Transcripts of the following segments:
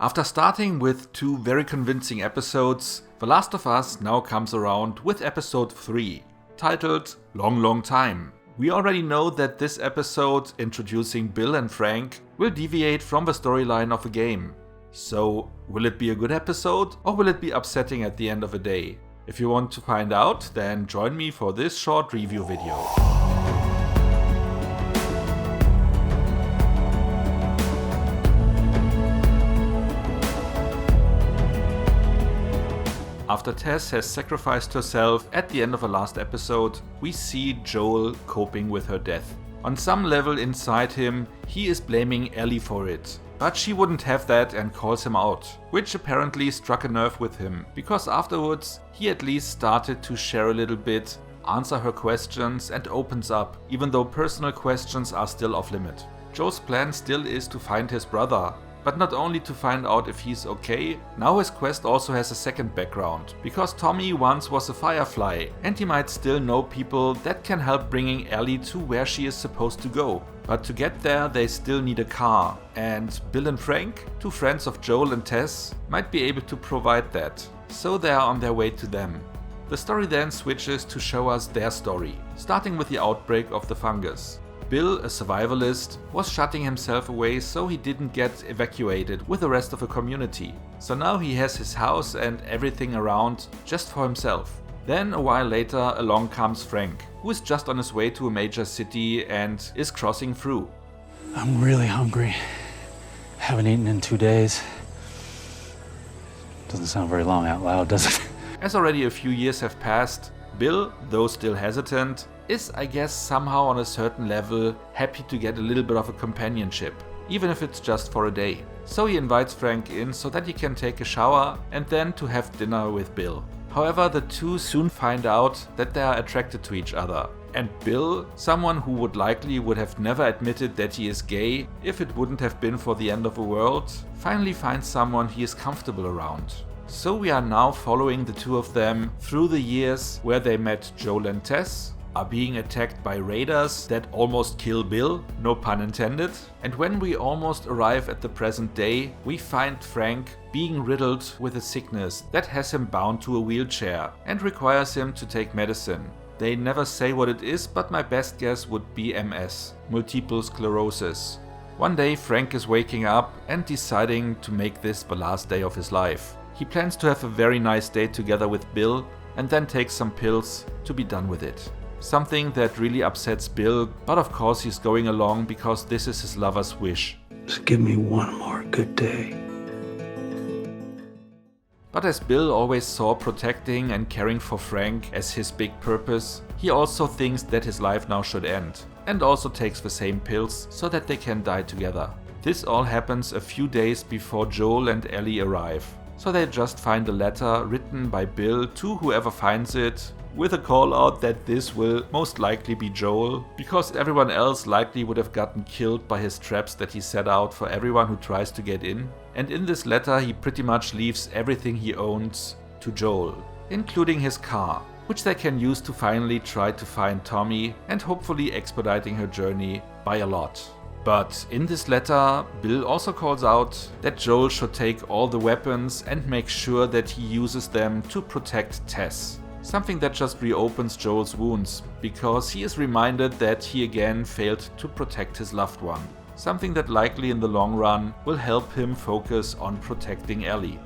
After starting with 2 very convincing episodes, The Last of Us now comes around with episode 3, titled Long Long Time. We already know that this episode, introducing Bill and Frank, will deviate from the storyline of the game. So, will it be a good episode, or will it be upsetting at the end of the day? If you want to find out, then join me for this short review video. After Tess has sacrificed herself at the end of the last episode, we see Joel coping with her death. On some level inside him, he is blaming Ellie for it. But she wouldn't have that and calls him out, which apparently struck a nerve with him, because afterwards he at least started to share a little bit, answer her questions and opens up, even though personal questions are still off limit. Joel's plan still is to find his brother. But not only to find out if he's okay, now his quest also has a second background, because Tommy once was a Firefly and he might still know people that can help bringing Ellie to where she is supposed to go. But to get there they still need a car, and Bill and Frank, 2 friends of Joel and Tess, might be able to provide that, so they are on their way to them. The story then switches to show us their story, starting with the outbreak of the fungus. Bill, a survivalist, was shutting himself away so he didn't get evacuated with the rest of the community. So now he has his house and everything around just for himself. Then a while later along comes Frank, who is just on his way to a major city and is crossing through. I'm really hungry. Haven't eaten in 2 days. Doesn't sound very long out loud, does it? As already a few years have passed, Bill, though still hesitant, is, I guess, somehow on a certain level happy to get a little bit of a companionship, even if it's just for a day. So he invites Frank in so that he can take a shower and then to have dinner with Bill. However, the two soon find out that they are attracted to each other. And Bill, someone who would have never admitted that he is gay if it wouldn't have been for the end of the world, finally finds someone he is comfortable around. So we are now following the 2 of them through the years where they met Joel and Tess, are being attacked by raiders that almost kill Bill, no pun intended. And when we almost arrive at the present day, we find Frank being riddled with a sickness that has him bound to a wheelchair and requires him to take medicine. They never say what it is, but my best guess would be MS, multiple sclerosis. One day Frank is waking up and deciding to make this the last day of his life. He plans to have a very nice day together with Bill and then takes some pills to be done with it. Something that really upsets Bill, but of course he's going along because this is his lover's wish. Just give me one more good day. But as Bill always saw protecting and caring for Frank as his big purpose, he also thinks that his life now should end, and also takes the same pills so that they can die together. This all happens a few days before Joel and Ellie arrive. So they just find a letter written by Bill to whoever finds it, with a call out that this will most likely be Joel, because everyone else likely would have gotten killed by his traps that he set out for everyone who tries to get in. And in this letter he pretty much leaves everything he owns to Joel, including his car, which they can use to finally try to find Tommy and hopefully expediting her journey by a lot. But in this letter, Bill also calls out that Joel should take all the weapons and make sure that he uses them to protect Tess. Something that just reopens Joel's wounds, because he is reminded that he again failed to protect his loved one. Something that likely in the long run will help him focus on protecting Ellie.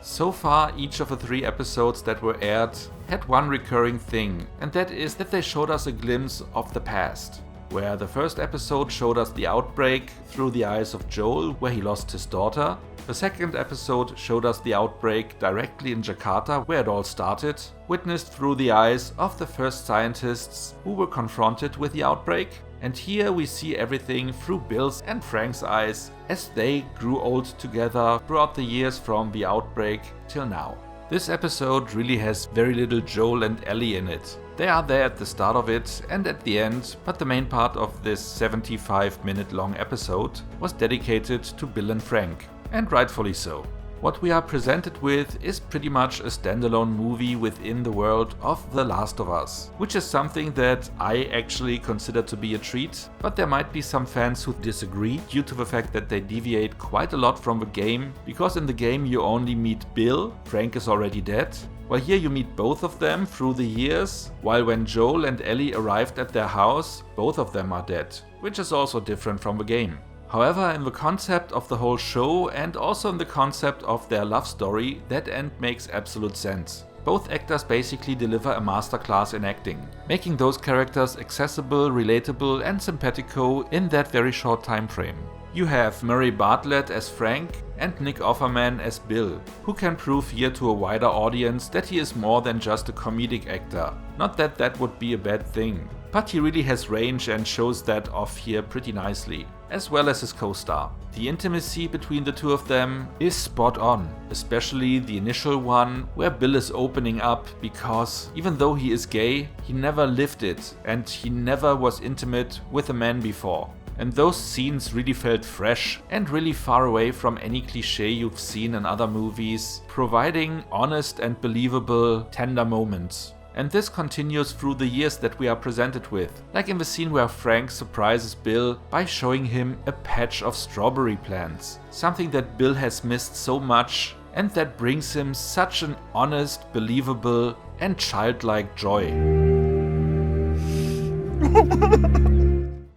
So far, each of the 3 episodes that were aired had one recurring thing, and that is that they showed us a glimpse of the past. Where the first episode showed us the outbreak through the eyes of Joel, where he lost his daughter. The second episode showed us the outbreak directly in Jakarta, where it all started, witnessed through the eyes of the first scientists who were confronted with the outbreak. And here we see everything through Bill's and Frank's eyes as they grew old together throughout the years from the outbreak till now. This episode really has very little Joel and Ellie in it. They are there at the start of it and at the end, but the main part of this 75-minute long episode was dedicated to Bill and Frank, and rightfully so. What we are presented with is pretty much a standalone movie within the world of The Last of Us, which is something that I actually consider to be a treat, but there might be some fans who disagree due to the fact that they deviate quite a lot from the game, because in the game you only meet Bill, Frank is already dead, while here you meet both of them through the years, while when Joel and Ellie arrived at their house, both of them are dead, which is also different from the game. However, in the concept of the whole show and also in the concept of their love story, that end makes absolute sense. Both actors basically deliver a masterclass in acting, making those characters accessible, relatable and simpatico in that very short time frame. You have Murray Bartlett as Frank and Nick Offerman as Bill, who can prove here to a wider audience that he is more than just a comedic actor. Not that that would be a bad thing, but he really has range and shows that off here pretty nicely, as well as his co-star. The intimacy between the two of them is spot on, especially the initial one where Bill is opening up because even though he is gay, he never lived it and he never was intimate with a man before. And those scenes really felt fresh and really far away from any cliché you've seen in other movies, providing honest and believable, tender moments. And this continues through the years that we are presented with, like in the scene where Frank surprises Bill by showing him a patch of strawberry plants, something that Bill has missed so much and that brings him such an honest, believable and childlike joy.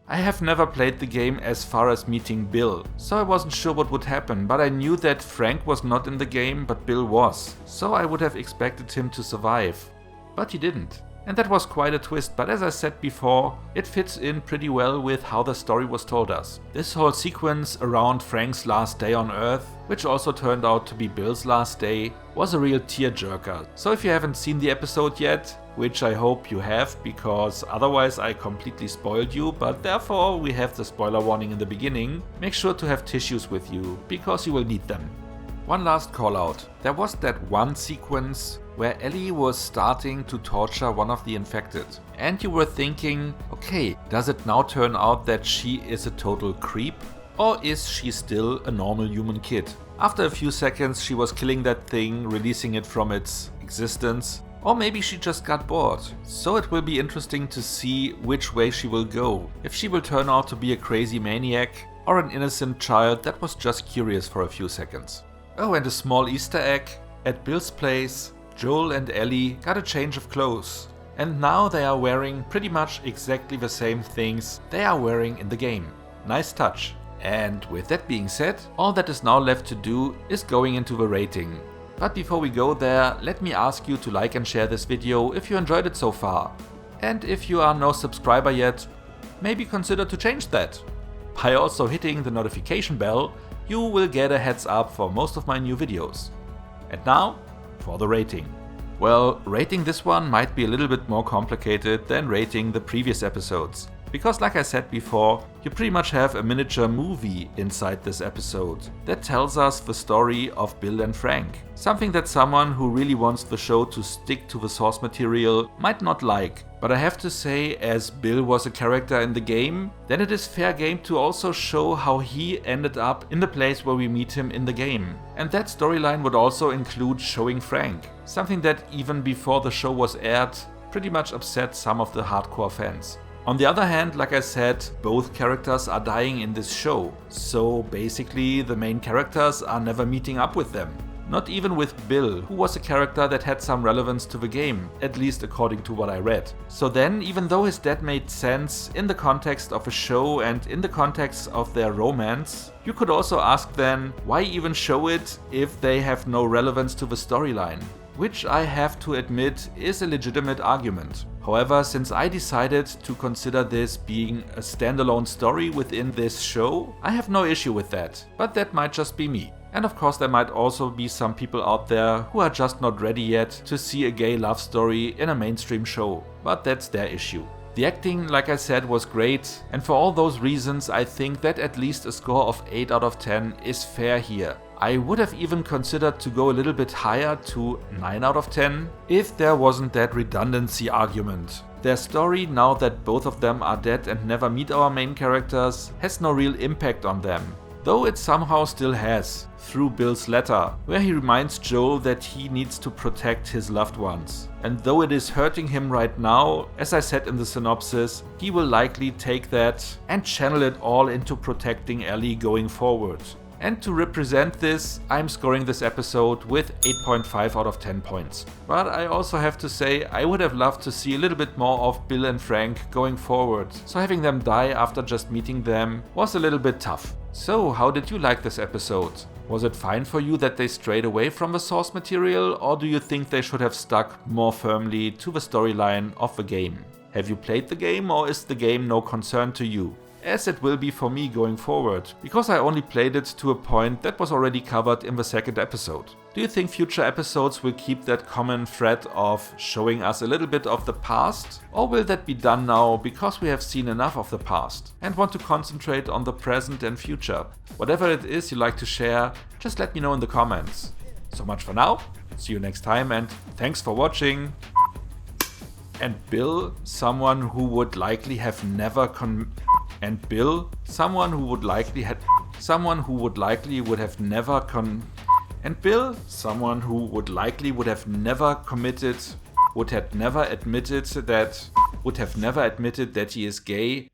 I have never played the game as far as meeting Bill, so I wasn't sure what would happen, but I knew that Frank was not in the game but Bill was, so I would have expected him to survive. But he didn't. And that was quite a twist, but as I said before, it fits in pretty well with how the story was told us. This whole sequence around Frank's last day on Earth, which also turned out to be Bill's last day, was a real tearjerker. So if you haven't seen the episode yet, which I hope you have, because otherwise I completely spoiled you, but therefore we have the spoiler warning in the beginning, make sure to have tissues with you, because you will need them. One last call out. There was that one sequence where Ellie was starting to torture one of the infected. And you were thinking, okay, does it now turn out that she is a total creep? Or is she still a normal human kid? After a few seconds she was killing that thing, releasing it from its existence. Or maybe she just got bored. So it will be interesting to see which way she will go. If she will turn out to be a crazy maniac or an innocent child that was just curious for a few seconds. Oh, and a small Easter egg. At Bill's place, Joel and Ellie got a change of clothes. And now they are wearing pretty much exactly the same things they are wearing in the game. Nice touch. And with that being said, all that is now left to do is going into the rating. But before we go there, let me ask you to like and share this video if you enjoyed it so far. And if you are no subscriber yet, maybe consider to change that. By also hitting the notification bell, you will get a heads up for most of my new videos. And now, for the rating. Well, rating this one might be a little bit more complicated than rating the previous episodes. Because like I said before, you pretty much have a miniature movie inside this episode that tells us the story of Bill and Frank. Something that someone who really wants the show to stick to the source material might not like. But I have to say, as Bill was a character in the game, then it is fair game to also show how he ended up in the place where we meet him in the game. And that storyline would also include showing Frank. Something that even before the show was aired, pretty much upset some of the hardcore fans. On the other hand, like I said, both characters are dying in this show, so basically the main characters are never meeting up with them. Not even with Bill, who was a character that had some relevance to the game, at least according to what I read. So then, even though his death made sense in the context of a show and in the context of their romance, you could also ask then, why even show it if they have no relevance to the storyline? Which I have to admit is a legitimate argument. However, since I decided to consider this being a standalone story within this show, I have no issue with that. But that might just be me. And of course there might also be some people out there who are just not ready yet to see a gay love story in a mainstream show. But that's their issue. The acting, like I said, was great, and for all those reasons I think that at least a score of 8 out of 10 is fair here. I would have even considered to go a little bit higher to 9 out of 10 if there wasn't that redundancy argument. Their story, now that both of them are dead and never meet our main characters, has no real impact on them. though it somehow still has, through Bill's letter, where he reminds Joel that he needs to protect his loved ones. And though it is hurting him right now, as I said in the synopsis, he will likely take that and channel it all into protecting Ellie going forward. And to represent this, I'm scoring this episode with 8.5 out of 10 points. But I also have to say, I would have loved to see a little bit more of Bill and Frank going forward, so having them die after just meeting them was a little bit tough. So, how did you like this episode? Was it fine for you that they strayed away from the source material, or do you think they should have stuck more firmly to the storyline of the game? Have you played the game, or is the game no concern to you? As it will be for me going forward, because I only played it to a point that was already covered in the second episode. Do you think future episodes will keep that common thread of showing us a little bit of the past? Or will that be done now because we have seen enough of the past and want to concentrate on the present and future? Whatever it is you like to share, just let me know in the comments. So much for now, see you next time and thanks for watching! And Bill, someone who would likely have never And Bill, someone who would likely have never admitted that he is gay